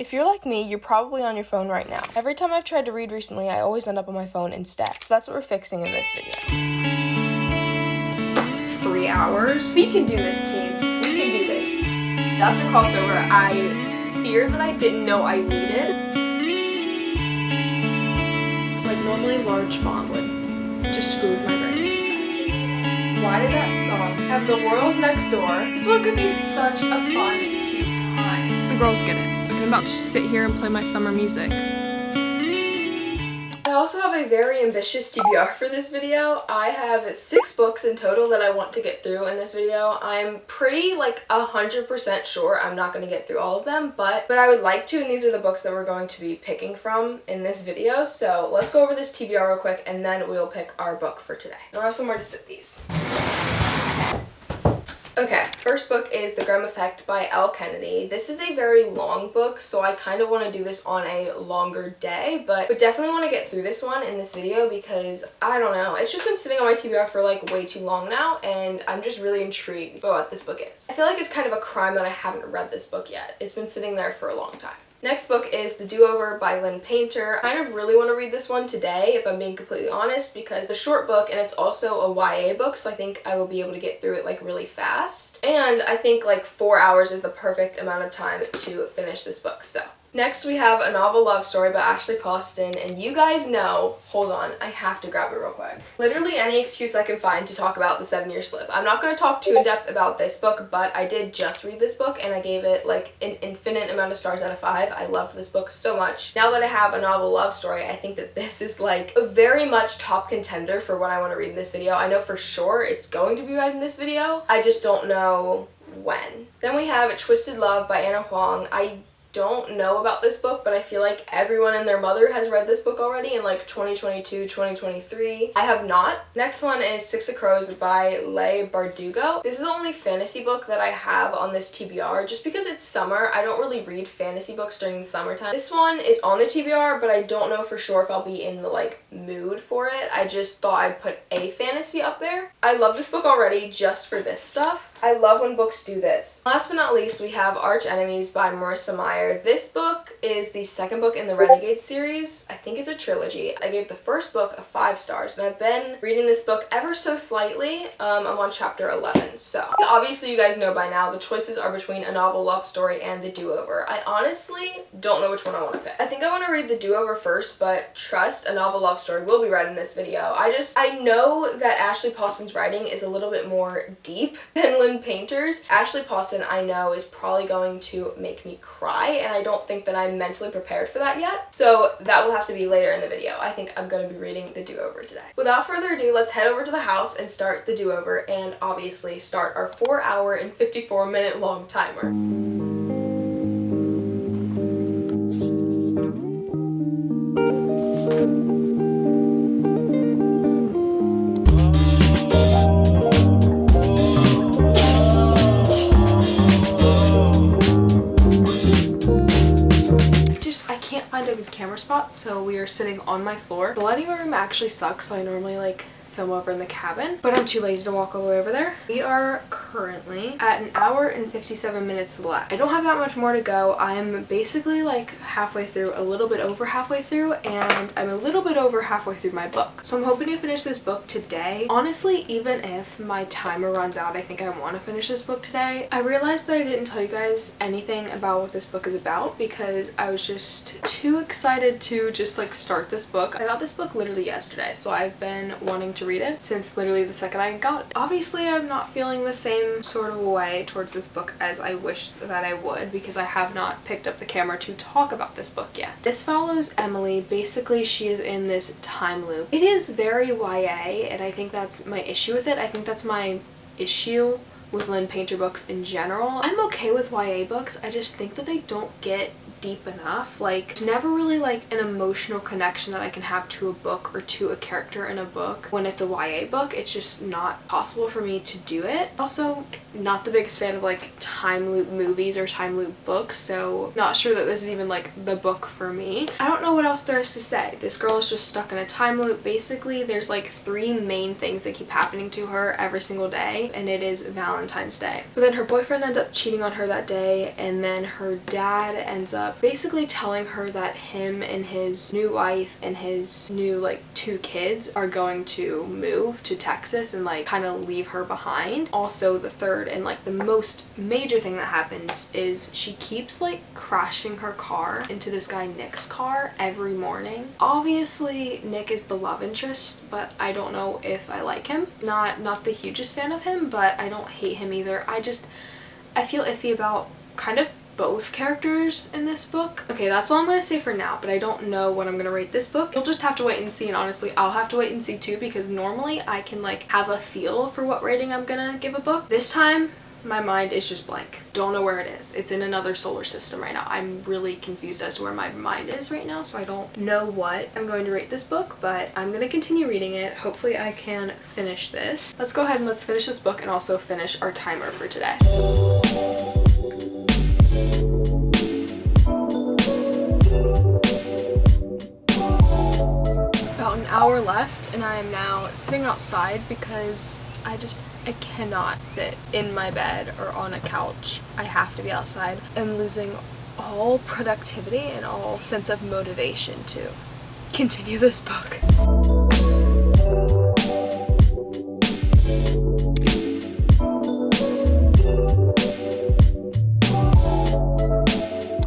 If you're like me, you're probably on your phone right now. Every time I've tried to read recently, I always end up on my phone instead. So that's what we're fixing in this video. 3 hours? We can do this, team. We can do this. That's a crossover I fear that I didn't know I needed. Like normally large font would just screw with my brain. Why did that song have The Royals Next Door? This one could be such a fun, cute time. The girls get it. I'm about to sit here and play my summer music. I also have a very ambitious TBR for this video. I have 6 books in total that I want to get through in this video. I'm pretty like 100% sure I'm not going to get through all of them, but I would like to, and these are the books that we're going to be picking from in this video. So let's go over this TBR real quick and then we'll pick our book for today. I'll have somewhere to sit these. Okay, first book is The Graham Effect by L. Kennedy. This is a very long book, so I kind of want to do this on a longer day, but definitely want to get through this one in this video because, I don't know, it's just been sitting on my TBR for like way too long now, and I'm just really intrigued by what this book is. I feel like it's kind of a crime that I haven't read this book yet. It's been sitting there for a long time. Next book is The Do-Over by Lynn Painter. I kind of really want to read this one today, if I'm being completely honest, because it's a short book and it's also a YA book, so I think I will be able to get through it like really fast. And I think like 4 hours is the perfect amount of time to finish this book, so. Next we have A Novel Love Story by Ashley Poston, and you guys know, hold on, I have to grab it real quick. Literally any excuse I can find to talk about The 7-Year Slip. I'm not going to talk too in depth about this book, but I did just read this book and I gave it like an infinite amount of stars out of 5. I loved this book so much. Now that I have A Novel Love Story, I think that this is like a very much top contender for what I want to read in this video. I know for sure it's going to be read in this video. I just don't know when. Then we have Twisted Love by Anna Huang. I don't know about this book, but I feel like everyone and their mother has read this book already in like 2022, 2023. I have not. Next one is Six of Crows by Leigh Bardugo. This is the only fantasy book that I have on this TBR just because it's summer. I don't really read fantasy books during the summertime. This one is on the TBR, but I don't know for sure if I'll be in the like mood for it. I just thought I'd put a fantasy up there. I love this book already just for this stuff. I love when books do this. Last but not least, we have Arch Enemies by Marissa Meyer. This book is the second book in the Renegade series. I think it's a trilogy. I gave the first book a 5 stars, and I've been reading this book ever so slightly. I'm on chapter 11, so obviously you guys know by now the choices are between A Novel Love Story and The Do-Over. I honestly don't know which one I want to pick. I think I want to read The Do-Over first, but trust, A Novel Love Story will be read in this video. I know that Ashley Poston's writing is a little bit more deep than Lynn Painter's. Ashley Poston, I know, is probably going to make me cry, and I don't think that I'm mentally prepared for that yet. So that will have to be later in the video. I think I'm going to be reading The Do-Over today. Without further ado, let's head over to the house and start The Do-Over, and obviously start our 4 hour and 54 minute long timer. Find a good camera spot, so we are sitting on my floor. The lighting in my room actually sucks, so I normally like film over in the cabin, but I'm too lazy to walk all the way over there. We are currently at 1 hour and 57 minutes left. I don't have that much more to go. I'm basically like halfway through, a little bit over halfway through, and I'm a little bit over halfway through my book. So I'm hoping to finish this book today. Honestly, even if my timer runs out, I think I want to finish this book today. I realized that I didn't tell you guys anything about what this book is about because I was just too excited to just like start this book. I got this book literally yesterday, so I've been wanting to read it since literally the second I got it. Obviously, I'm not feeling the same sort of way towards this book as I wish that I would because I have not picked up the camera to talk about this book yet. This follows Emily. Basically, she is in this time loop. It is very YA, and I think that's my issue with it. I think that's my issue with Lynn Painter books in general. I'm okay with YA books. I just think that they don't get deep enough. Like, never really like an emotional connection that I can have to a book or to a character in a book. When it's a YA book, it's just not possible for me to do it. Also, not the biggest fan of like time loop movies or time loop books, so not sure that this is even like the book for me. I don't know what else there is to say. This girl is just stuck in a time loop. Basically, there's like 3 main things that keep happening to her every single day, and it is Valentine's Day. But then her boyfriend ends up cheating on her that day, and then her dad ends up up basically telling her that him and his new wife and his new like 2 kids are going to move to Texas and like kind of leave her behind. Also, the third and like the most major thing that happens is she keeps like crashing her car into this guy Nick's car every morning. Obviously Nick is the love interest, but I don't know if I like him. Not the hugest fan of him, but I don't hate him either. I feel iffy about kind of both characters in this book. Okay, that's all I'm gonna say for now, but I don't know what I'm gonna rate this book. You'll just have to wait and see, and honestly I'll have to wait and see too, because normally I can like have a feel for what rating I'm gonna give a book. This time my mind is just blank. Don't know where it is. It's in another solar system right now. I'm really confused as to where my mind is right now, so I don't know what I'm going to rate this book, but I'm gonna continue reading it. Hopefully I can finish this. Let's go ahead and let's finish this book and also finish our timer for today. About an hour left and I am now sitting outside because I cannot sit in my bed or on a couch. I have to be outside. I'm losing all productivity and all sense of motivation to continue this book.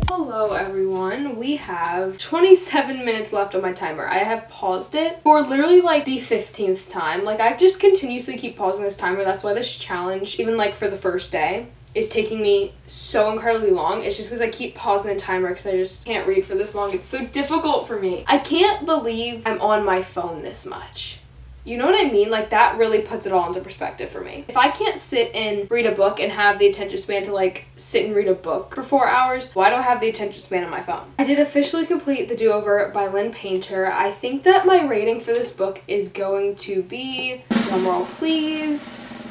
Hello everyone, we have 27 minutes left on my timer. I have paused it for literally like the 15th time. Like I just continuously keep pausing this timer. That's why this challenge, even like for the first day, is taking me so incredibly long. It's just because I keep pausing the timer because I just can't read for this long. It's so difficult for me. I can't believe I'm on my phone this much. You know what I mean? Like that really puts it all into perspective for me. If I can't sit and read a book and have the attention span to like sit and read a book for 4 hours, why do I have the attention span on my phone? I did officially complete The Do-Over by Lynn Painter. I think that my rating for this book is going to be, drumroll please,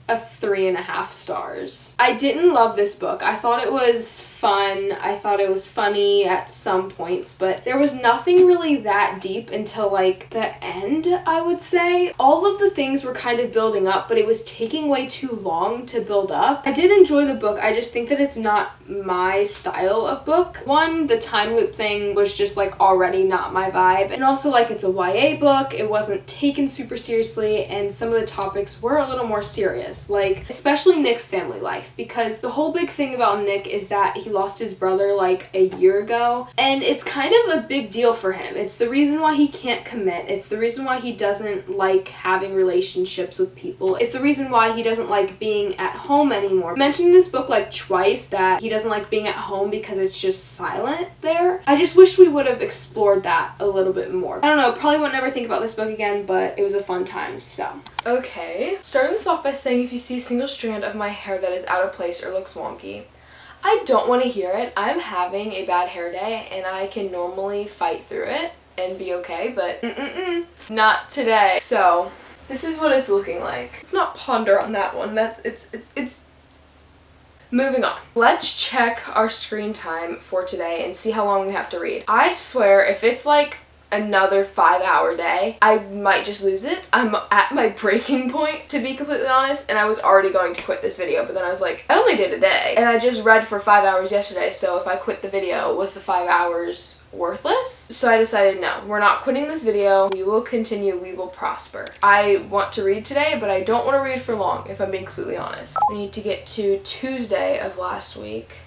a 3.5 stars. I didn't love this book. I thought it was fun. I thought it was funny at some points, but there was nothing really that deep until like the end, I would say. All of the things were kind of building up, but it was taking way too long to build up. I did enjoy the book. I just think that it's not my style of book. One, the time loop thing was just like already not my vibe. And also like it's a YA book. It wasn't taken super seriously, and some of the topics were a little more serious, like especially Nick's family life, because the whole big thing about Nick is that he lost his brother like a year ago, and it's kind of a big deal for him. It's the reason why he can't commit. It's the reason why he doesn't like having relationships with people. It's the reason why he doesn't like being at home anymore. I mentioned in this book like twice that he doesn't like being at home because it's just silent there. I just wish we would have explored that a little bit more. I don't know, probably won't never think about this book again, but it was a fun time, so. Okay, starting this off by saying if you see a single strand of my hair that is out of place or looks wonky, I don't want to hear it. I'm having a bad hair day and I can normally fight through it and be okay, but not today. So this is what it's looking like. Let's not ponder on that one. It's moving on. Let's check our screen time for today and see how long we have to read. I swear if it's like another 5-hour day, I might just lose it. I'm at my breaking point, to be completely honest, and I was already going to quit this video, but then I was like, I only did a day, and I just read for 5 hours yesterday, so if I quit the video, was the 5 hours worthless? So I decided no, we're not quitting this video. We will continue. We will prosper. I want to read today, but I don't want to read for long, if I'm being completely honest. We need to get to Tuesday of last week.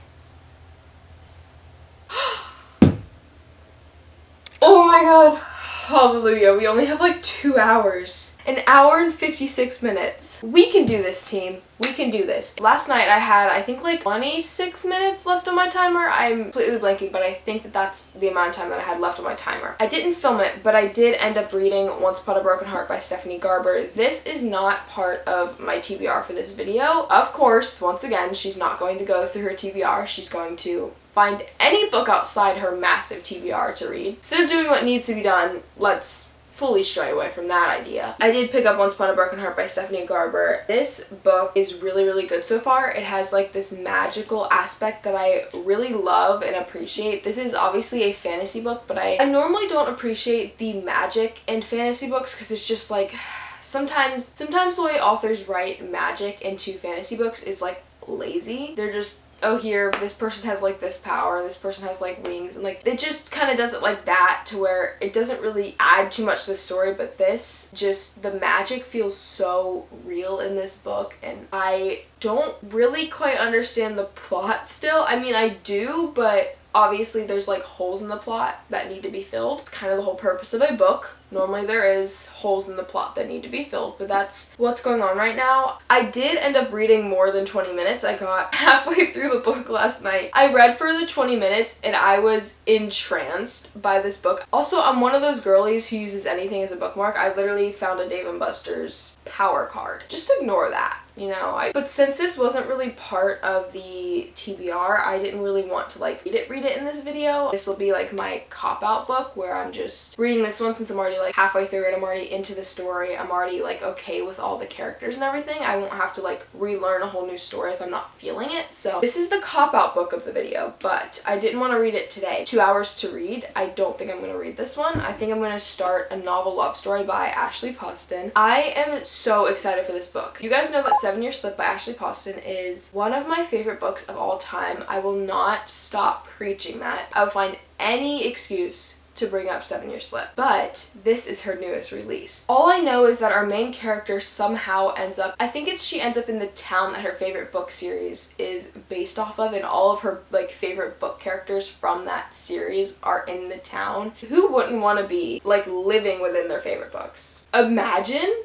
Oh my god, hallelujah, we only have like 2 hours. An hour and 56 minutes. We can do this, team. We can do this. Last night I had, I think like 26 minutes left on my timer. I'm completely blanking, but I think that that's the amount of time that I had left on my timer. I didn't film it, but I did end up reading Once Upon a Broken Heart by Stephanie Garber. This is not part of my TBR for this video. Of course, once again, she's not going to go through her TBR. She's going to find any book outside her massive TBR to read. Instead of doing what needs to be done, let's fully stray away from that idea. I did pick up Once Upon a Broken Heart by Stephanie Garber. This book is really, really good so far. It has like this magical aspect that I really love and appreciate. This is obviously a fantasy book, but I normally don't appreciate the magic in fantasy books because it's just like sometimes the way authors write magic into fantasy books is like lazy. They're just oh, here, this person has like this power, this person has like wings, and like it just kind of does it like that to where it doesn't really add too much to the story, but this just, the magic feels so real in this book, and I don't really quite understand the plot still. I mean, I do, but obviously there's like holes in the plot that need to be filled. It's kind of the whole purpose of a book. Normally there is holes in the plot that need to be filled, but that's what's going on right now. I did end up reading more than 20 minutes. I got halfway through the book last night. I read for the 20 minutes and I was entranced by this book. Also, I'm one of those girlies who uses anything as a bookmark. I literally found a Dave & Buster's power card. Just ignore that. You know, but since this wasn't really part of the TBR, I didn't really want to like read it in this video. This will be like my cop-out book where I'm just reading this one since I'm already like halfway through it. I'm already into the story. I'm already like okay with all the characters and everything. I won't have to like relearn a whole new story if I'm not feeling it. So this is the cop-out book of the video, but I didn't want to read it today. 2 hours to read. I don't think I'm going to read this one. I think I'm going to start A Novel Love Story by Ashley Poston. I am so excited for this book. You guys know that 7 Year Slip by Ashley Poston is one of my favorite books of all time. I will not stop preaching that. I will find any excuse to bring up 7 Year Slip, but this is her newest release. All I know is that our main character somehow ends up, I think she ends up in the town that her favorite book series is based off of, and all of her like favorite book characters from that series are in the town. Who wouldn't want to be like living within their favorite books? Imagine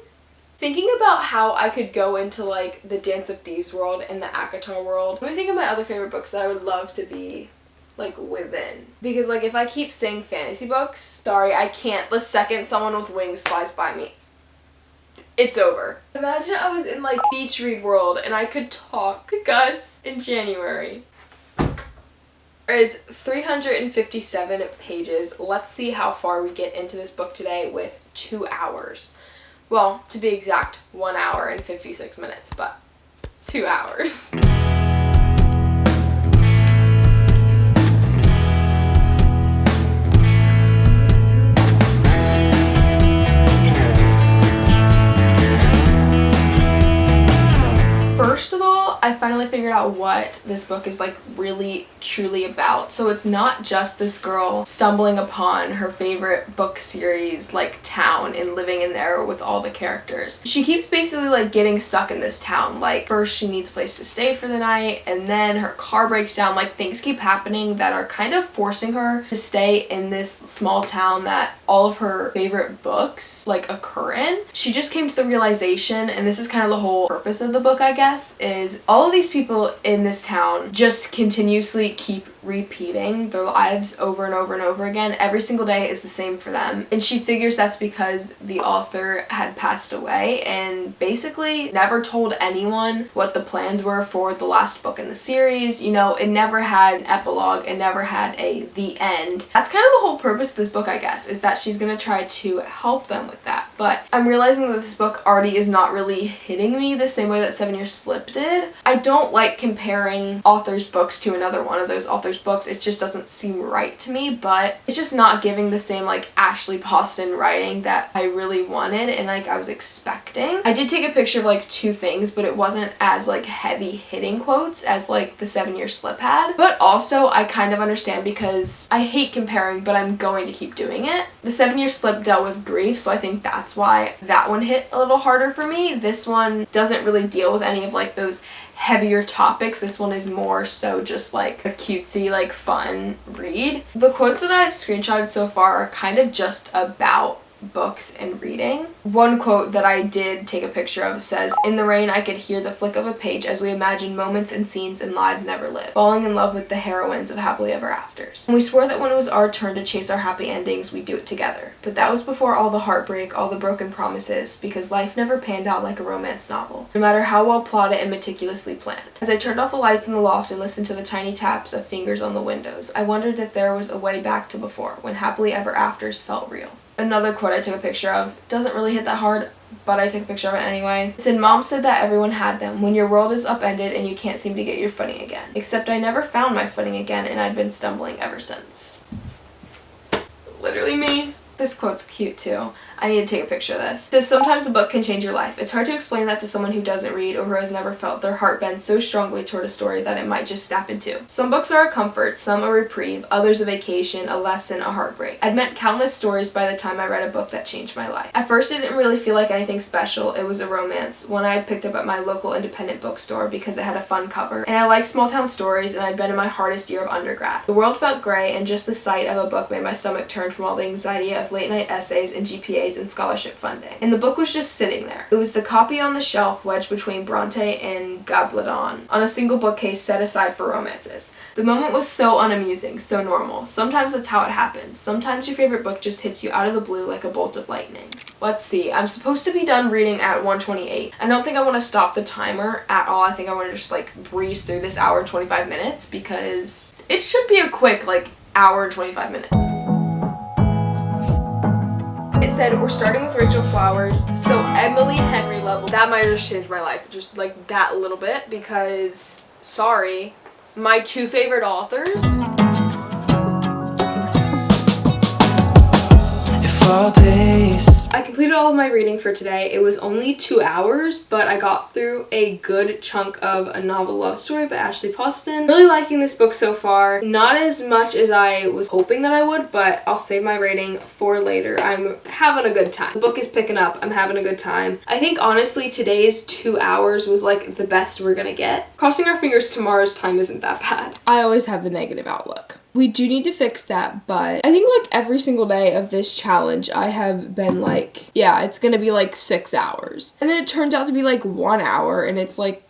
thinking about how I could go into like the Dance of Thieves world and the ACOTAR world. Let me think of my other favorite books that I would love to be like within. Because like if I keep saying fantasy books, sorry, I can't. The second someone with wings flies by me, it's over. Imagine I was in like beach read world and I could talk to Gus in January. There is 357 pages. Let's see how far we get into this book today with 2 hours. Well, to be exact, 1 hour and 56 minutes, but 2 hours. First of all, I finally figured out what this book is like really truly about. So it's not just this girl stumbling upon her favorite book series like town and living in there with all the characters. She keeps basically like getting stuck in this town. Like first she needs a place to stay for the night, and then her car breaks down. Like things keep happening that are kind of forcing her to stay in this small town that all of her favorite books like occur in. She just came to the realization, and this is kind of the whole purpose of the book, I guess, is all of these people in this town just continuously keep repeating their lives over and over and over again. Every single day is the same for them. And she figures that's because the author had passed away and basically never told anyone what the plans were for the last book in the series. You know, it never had an epilogue, it never had the end. That's kind of the whole purpose of this book, I guess, is that she's gonna try to help them with that. But I'm realizing that this book already is not really hitting me the same way that 7 Year Slip did. I don't like comparing authors' books to another one of those authors' books. It just doesn't seem right to me, but it's just not giving the same like Ashley Poston writing that I really wanted and like I was expecting. I did take a picture of like 2 things, but it wasn't as like heavy hitting quotes as like the 7 Year Slip had. But also I kind of understand because I hate comparing, but I'm going to keep doing it. The 7 Year Slip dealt with grief, so I think that's why that one hit a little harder for me. This one doesn't really deal with any of like those heavier topics. This one is more so just like a cutesy, like fun read. The quotes that I've screenshotted so far are kind of just about books and reading. One quote that I did take a picture of says, "In the rain I could hear the flick of a page as we imagine moments and scenes and lives never lived, falling in love with the heroines of Happily Ever Afters. And we swore that when it was our turn to chase our happy endings, we'd do it together. But that was before all the heartbreak, all the broken promises, because life never panned out like a romance novel, no matter how well plotted and meticulously planned. As I turned off the lights in the loft and listened to the tiny taps of fingers on the windows, I wondered if there was a way back to before, when Happily Ever Afters felt real." Another quote I took a picture of doesn't really hit that hard, but I took a picture of it anyway. It said, "Mom said that everyone had them, when your world is upended and you can't seem to get your footing again. Except I never found my footing again, and I'd been stumbling ever since." Literally me. This quote's cute too. I need to take a picture of this. It says, sometimes a book can change your life. It's hard to explain that to someone who doesn't read or who has never felt their heart bend so strongly toward a story that it might just snap into. Some books are a comfort, some a reprieve, others a vacation, a lesson, a heartbreak. I'd met countless stories by the time I read a book that changed my life. At first it didn't really feel like anything special. It was a romance, one I had picked up at my local independent bookstore because it had a fun cover, and I liked small town stories, and I'd been in my hardest year of undergrad. The world felt gray, and just the sight of a book made my stomach turn from all the anxiety of late night essays and GPAs and scholarship funding. And the book was just sitting there. It was the copy on the shelf wedged between Bronte and Gabaldon on a single bookcase set aside for romances. The moment was so unamusing, so normal. Sometimes that's how it happens. Sometimes your favorite book just hits you out of the blue like a bolt of lightning. Let's see, I'm supposed to be done reading at 1:28. I don't think I want to stop the timer at all. I think I want to just like breeze through this hour and 25 minutes because it should be a quick like hour and 25 minutes. It said we're starting with Rachel Flowers, so Emily Henry Level. That might have just changed my life, just like that little bit, because sorry, my two favorite authors. I completed all of my reading for today. It was only 2 hours, but I got through a good chunk of A Novel Love Story by Ashley Poston. Really liking this book so far. Not as much as I was hoping that I would, but I'll save my rating for later. I'm having a good time. The book is picking up. I'm having a good time. I think honestly today's 2 hours was like the best we're gonna get. Crossing our fingers tomorrow's time isn't that bad. I always have the negative outlook. We do need to fix that, but I think like every single day of this challenge I have been like, yeah, it's gonna be like 6 hours. And then it turns out to be like 1 hour, and it's like,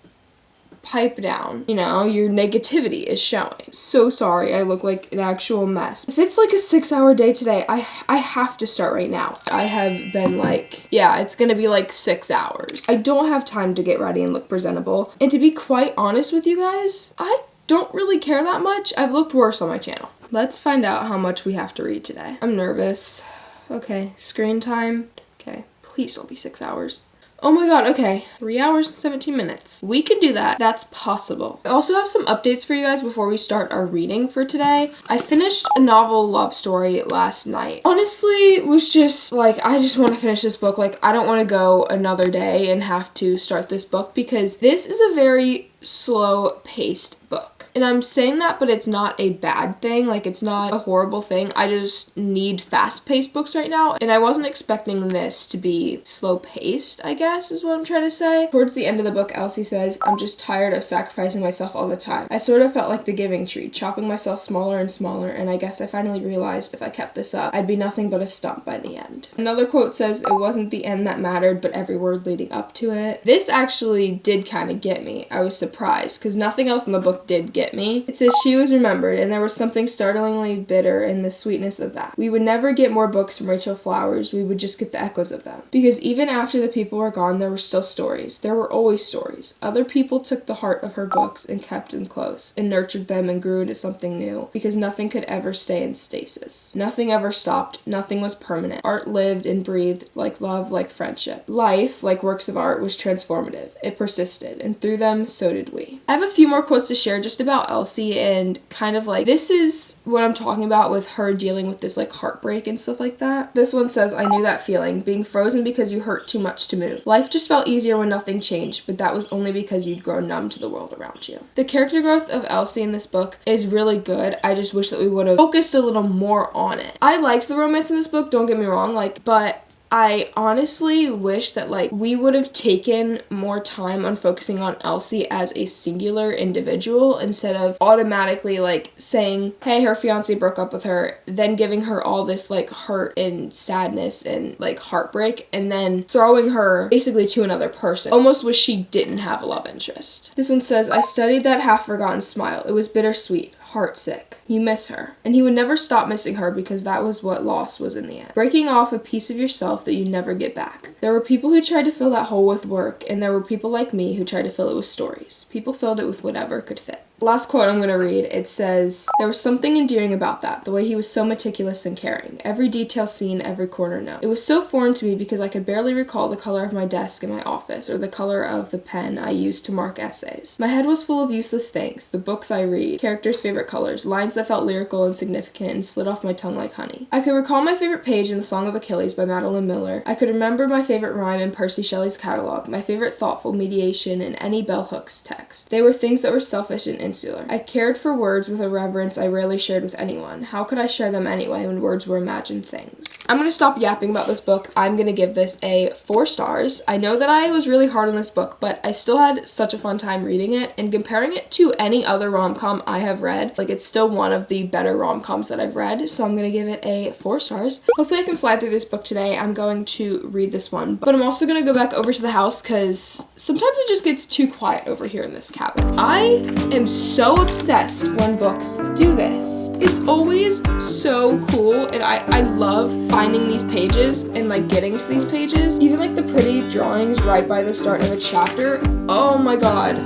pipe down. You know, your negativity is showing. So sorry, I look like an actual mess. If it's like a 6-hour day today, I have to start right now. I have been like, yeah, it's gonna be like 6 hours. I don't have time to get ready and look presentable. And to be quite honest with you guys, I don't really care that much. I've looked worse on my channel. Let's find out how much we have to read today. I'm nervous. Okay, screen time. Okay, please don't be 6 hours. Oh my god, okay. 3 hours and 17 minutes. We can do that. That's possible. I also have some updates for you guys before we start our reading for today. I finished A Novel Love Story last night. Honestly, it was just like, I just want to finish this book. Like, I don't want to go another day and have to start this book because this is a very slow-paced book. And I'm saying that, but it's not a bad thing. Like, it's not a horrible thing. I just need fast-paced books right now. And I wasn't expecting this to be slow-paced, I guess, is what I'm trying to say. Towards the end of the book, Elsie says, I'm just tired of sacrificing myself all the time. I sort of felt like the giving tree, chopping myself smaller and smaller, and I guess I finally realized if I kept this up, I'd be nothing but a stump by the end. Another quote says, it wasn't the end that mattered, but every word leading up to it. This actually did kind of get me. I was surprised, because nothing else in the book did get me. It says she was remembered, and there was something startlingly bitter in the sweetness of that. We would never get more books from Rachel Flowers, we would just get the echoes of them. Because even after the people were gone, there were still stories. There were always stories. Other people took the heart of her books and kept them close, and nurtured them and grew into something new, because nothing could ever stay in stasis. Nothing ever stopped, nothing was permanent. Art lived and breathed like love, like friendship. Life, like works of art, was transformative. It persisted, and through them, so did we. I have a few more quotes to share just about Elsie, and kind of like, this is what I'm talking about with her dealing with this like heartbreak and stuff like that. This one says, I knew that feeling, being frozen because you hurt too much to move. Life just felt easier when nothing changed, but that was only because you'd grown numb to the world around you. The character growth of Elsie in this book is really good. I just wish that we would have focused a little more on it. I liked the romance in this book, don't get me wrong, like, but I honestly wish that like we would have taken more time on focusing on Elsie as a singular individual instead of automatically like saying, hey, her fiance broke up with her, then giving her all this like hurt and sadness and like heartbreak, and then throwing her basically to another person. Almost wish she didn't have a love interest. This one says, I studied that half-forgotten smile. It was bittersweet. Heartsick. You miss her. And he would never stop missing her because that was what loss was in the end. Breaking off a piece of yourself that you never get back. There were people who tried to fill that hole with work, and there were people like me who tried to fill it with stories. People filled it with whatever could fit. Last quote I'm going to read, it says, "There was something endearing about that, the way he was so meticulous and caring. Every detail seen, every corner known. It was so foreign to me because I could barely recall the color of my desk in my office or the color of the pen I used to mark essays. My head was full of useless things, the books I read, characters' favorite colors, lines that felt lyrical and significant and slid off my tongue like honey. I could recall my favorite page in The Song of Achilles by Madeline Miller. I could remember my favorite rhyme in Percy Shelley's catalog, my favorite thoughtful mediation in any bell hook's text. They were things that were selfish and insular. I cared for words with a reverence I rarely shared with anyone. How could I share them anyway when words were imagined things?" I'm going to stop yapping about this book. I'm going to give this a 4 stars. I know that I was really hard on this book, but I still had such a fun time reading it, and comparing it to any other rom-com I have read, like, it's still one of the better rom-coms that I've read, so I'm going to give it a 4 stars. Hopefully I can fly through this book today. I'm going to read this one, but I'm also going to go back over to the house because sometimes it just gets too quiet over here in this cabin. I am so obsessed when books do this. It's always so cool, and I love finding these pages and like getting to these pages. Even like the pretty drawings right by the start of a chapter. Oh my god.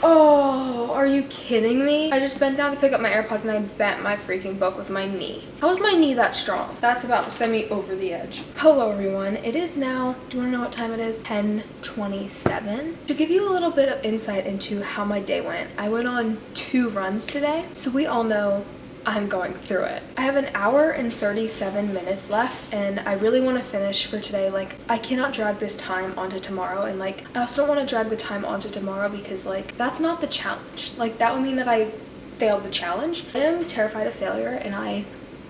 Oh, are you kidding me? I just bent down to pick up my AirPods and I bent my freaking book with my knee. How is my knee that strong? That's about to send me over the edge. Hello everyone, it is now, do you want to know what time it is? 10:27. To give you a little bit of insight into how my day went, I went on 2 runs today. So we all know I'm going through it. I have 1 hour and 37 minutes left, and I really want to finish for today. Like, I cannot drag this time onto tomorrow, and like, I also don't want to drag the time onto tomorrow because like, that's not the challenge. Like, that would mean that I failed the challenge. I am terrified of failure, and I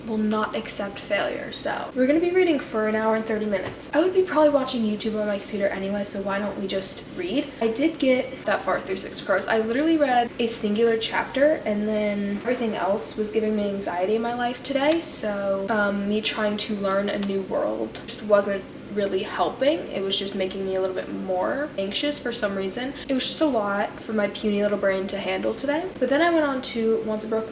will not accept failure. So we're gonna be reading for 1 hour and 30 minutes. I would be probably watching YouTube on my computer anyway, so why don't we just read? I did get that far through 6 Crows. I literally read a singular chapter, and then everything else was giving me anxiety in my life today. So me trying to learn a new world just wasn't really helping. It was just making me a little bit more anxious for some reason. It was just a lot for my puny little brain to handle today. But then I went on to Once Upon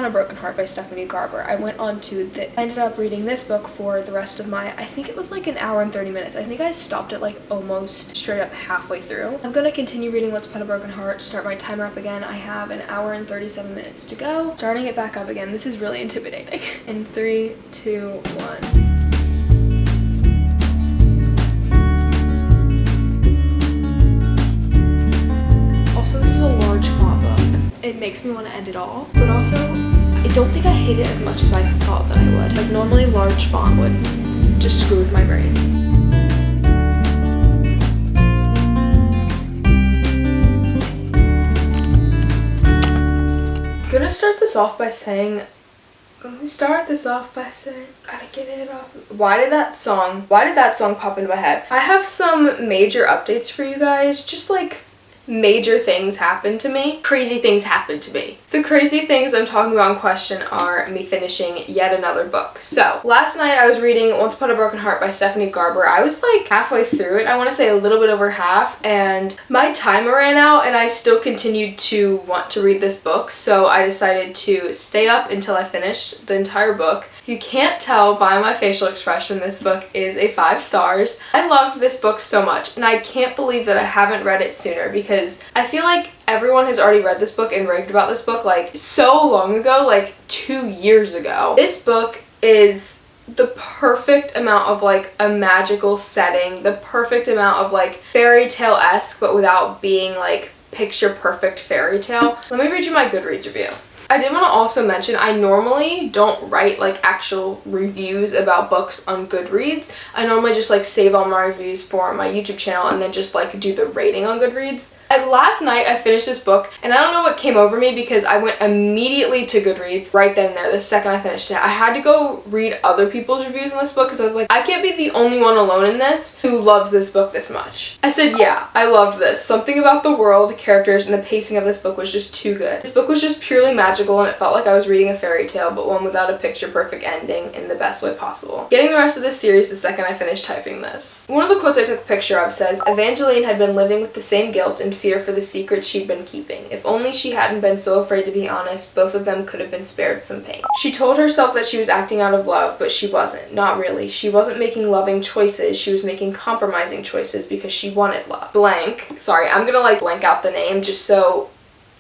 a Broken Heart by Stephanie Garber. I went on to I ended up reading this book for the rest of my, I think it was like 1 hour and 30 minutes. I think I stopped it like almost straight up halfway through. I'm gonna continue reading Once Upon a Broken Heart, start my timer up again. I have 1 hour and 37 minutes to go. Starting it back up again. This is really intimidating. In 3, 2, 1. It makes me want to end it all, but also I don't think I hate it as much as I thought that I would. Like, normally large font would just screw with my brain. Gonna start this off by saying, gotta get it off. Why did that song pop into my head? I have some major updates for you guys, just like major things happened to me. Crazy things happened to me. The crazy things I'm talking about in question are me finishing yet another book. So, last night I was reading Once Upon a Broken Heart by Stephanie Garber. I was like halfway through it. I want to say a little bit over half, and my timer ran out and I still continued to want to read this book, so I decided to stay up until I finished the entire book. If you can't tell by my facial expression, this book is a 5 stars. I loved this book so much, and I can't believe that I haven't read it sooner because I feel like everyone has already read this book and raved about this book like so long ago, like 2 years ago. This book is the perfect amount of like a magical setting, the perfect amount of like fairy tale-esque, but without being like picture perfect fairy tale. Let me read you my Goodreads review. I did want to also mention I normally don't write like actual reviews about books on Goodreads. I normally just like save all my reviews for my YouTube channel and then just like do the rating on Goodreads. Last night I finished this book and I don't know what came over me because I went immediately to Goodreads right then and there the second I finished it. I had to go read other people's reviews on this book because I was like, I can't be the only one alone in this who loves this book this much. I said, yeah, I loved this. Something about the world, the characters, and the pacing of this book was just too good. This book was just purely magical magical and it felt like I was reading a fairy tale, but one without a picture-perfect ending in the best way possible. Getting the rest of this series the second I finished typing this. One of the quotes I took a picture of says, Evangeline had been living with the same guilt and fear for the secret she'd been keeping. If only she hadn't been so afraid to be honest, both of them could have been spared some pain. She told herself that she was acting out of love, but she wasn't. Not really. She wasn't making loving choices, she was making compromising choices because she wanted love. Blank. Sorry, I'm gonna like blank out the name just so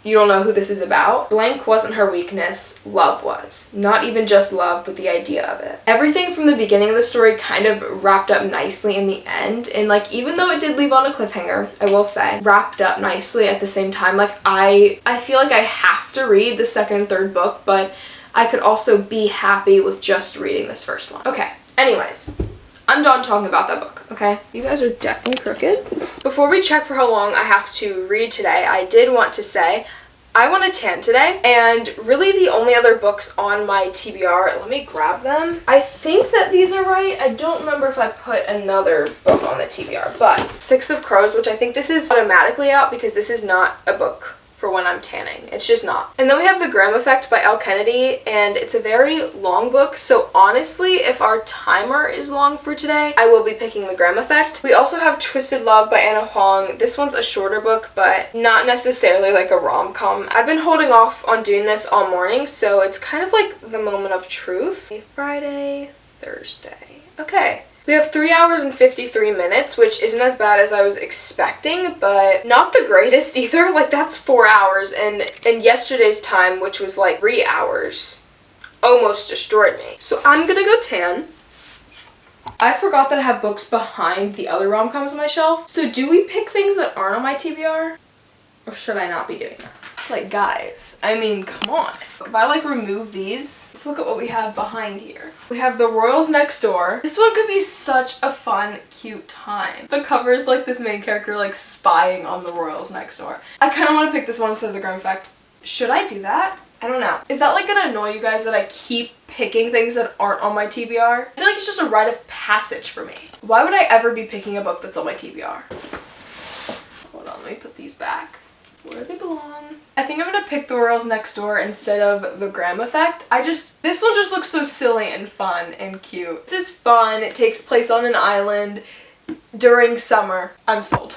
you don't know who this is about. Blank wasn't her weakness, love was. Not even just love, but the idea of it. Everything from the beginning of the story kind of wrapped up nicely in the end, and like even though it did leave on a cliffhanger, I will say, wrapped up nicely at the same time. Like I feel like I have to read the second and third book, but I could also be happy with just reading this first one. Okay, anyways. I'm done talking about that book, okay? You guys are definitely crooked. Before we check for how long I have to read today, I did want to say I want to tan today, and really the only other books on my TBR, let me grab them. I think that these are right. I don't remember if I put another book on the TBR, but Six of Crows, which I think this is automatically out because this is not a book for when I'm tanning. It's just not. And then we have The Graham Effect by Al Kennedy, and it's a very long book, so honestly, if our timer is long for today, I will be picking The Graham Effect. We also have Twisted Love by Anna Huang. This one's a shorter book, but not necessarily like a rom-com. I've been holding off on doing this all morning, so it's kind of like the moment of truth. Friday, Thursday. Okay. We have 3 hours and 53 minutes, which isn't as bad as I was expecting, but not the greatest either. Like, that's 4 hours, and yesterday's time, which was like 3 hours, almost destroyed me. So I'm gonna go tan. I forgot that I have books behind the other rom-coms on my shelf. So do we pick things that aren't on my TBR? Or should I not be doing that? Like, guys, I mean, come on. If I like remove these, let's look at what we have behind here. We have The Royals Next Door. This one could be such a fun, cute time. The cover is like this main character like spying on the Royals Next Door. I kind of want to pick this one instead of The Graham Effect. Should I do that? I don't know. Is that like gonna annoy you guys that I keep picking things that aren't on my TBR? I feel like it's just a rite of passage for me. Why would I ever be picking a book that's on my TBR? Hold on, let me put these back where they belong. I think I'm gonna pick The Royals Next Door instead of The Graham Effect. This one just looks so silly and fun and cute. This is fun. It takes place on an island during summer. I'm sold.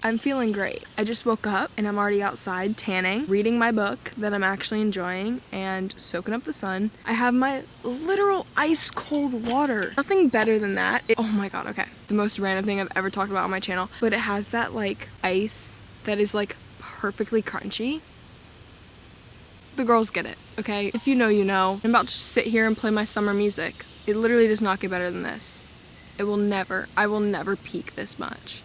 I'm feeling great. I just woke up and I'm already outside tanning, reading my book that I'm actually enjoying and soaking up the sun. I have my literal ice cold water. Nothing better than that. Oh my god, okay. The most random thing I've ever talked about on my channel, but it has that like ice that is like perfectly crunchy. The girls get it, okay? If you know, you know. I'm about to sit here and play my summer music. It literally does not get better than this. I will never peak this much.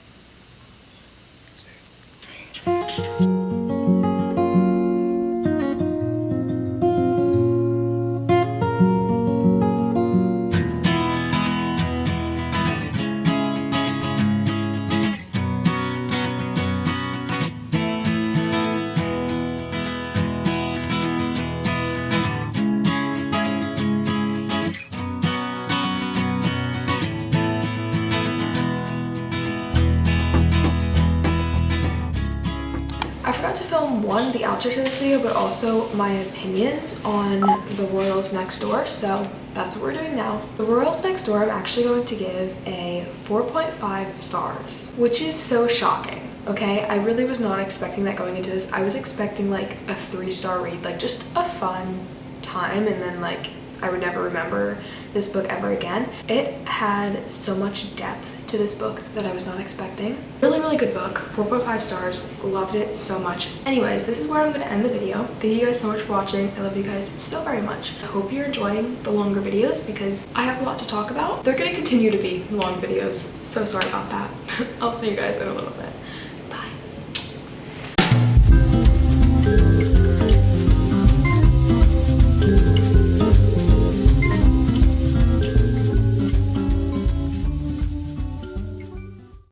I forgot to film the outro to this video, but also my opinions on The Royals Next Door, so that's what we're doing now. The Royals Next Door, I'm actually going to give a 4.5 stars, which is so shocking, okay? I really was not expecting that going into this. I was expecting like a 3-star read, like just a fun time, and then like I would never remember this book ever again. It had so much depth to this book that I was not expecting. Really, really good book. 4.5 stars. Loved it so much. Anyways, this is where I'm going to end the video. Thank you guys so much for watching. I love you guys so very much. I hope you're enjoying the longer videos because I have a lot to talk about. They're going to continue to be long videos. So sorry about that. I'll see you guys in a little bit.